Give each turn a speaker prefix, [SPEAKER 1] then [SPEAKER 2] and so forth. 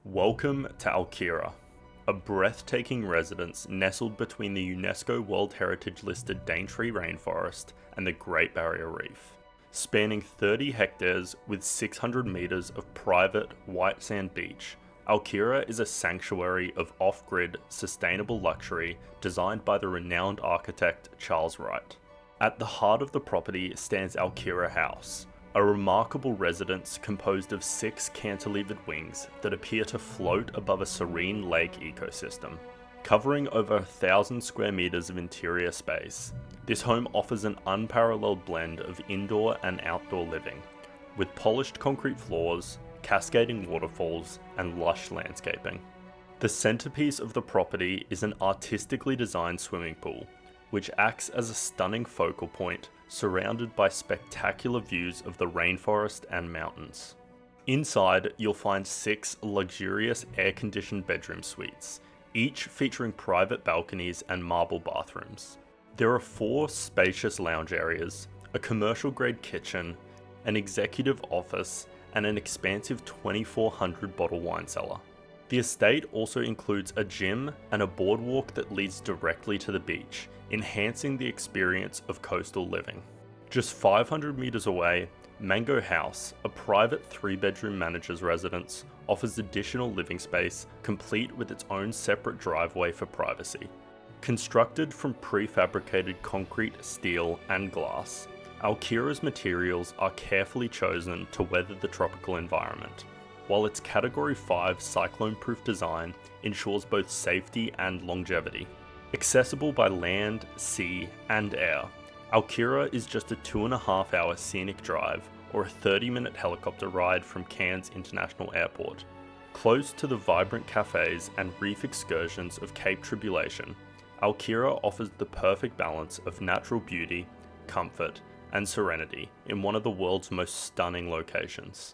[SPEAKER 1] Welcome to Alkira, a breathtaking residence nestled between the UNESCO World Heritage listed Daintree Rainforest and the Great Barrier Reef. Spanning 30 hectares with 600 metres of private white sand beach, Alkira is a sanctuary of off-grid, sustainable luxury designed by the renowned architect Charles Wright. At the heart of the property stands Alkira House, a remarkable residence composed of 6 cantilevered wings that appear to float above a serene lake ecosystem. Covering over 1,000 square meters of interior space, this home offers an unparalleled blend of indoor and outdoor living, with polished concrete floors, cascading waterfalls, and lush landscaping. The centerpiece of the property is an artistically designed swimming pool, which acts as a stunning focal point surrounded by spectacular views of the rainforest and mountains. Inside, you'll find 6 luxurious air-conditioned bedroom suites, each featuring private balconies and marble bathrooms. There are 4 spacious lounge areas, a commercial-grade kitchen, an executive office, and an expansive 2,400 bottle wine cellar. The estate also includes a gym and a boardwalk that leads directly to the beach, enhancing the experience of coastal living. Just 500 meters away, Mango House, a private 3-bedroom manager's residence, offers additional living space, complete with its own separate driveway for privacy. Constructed from prefabricated concrete, steel, and glass, Alkira's materials are carefully chosen to weather the tropical environment, while its Category 5 cyclone-proof design ensures both safety and longevity. Accessible by land, sea, and air, Alkira is just a 2.5-hour scenic drive or a 30-minute helicopter ride from Cairns International Airport. Close to the vibrant cafes and reef excursions of Cape Tribulation, Alkira offers the perfect balance of natural beauty, comfort, and serenity in one of the world's most stunning locations.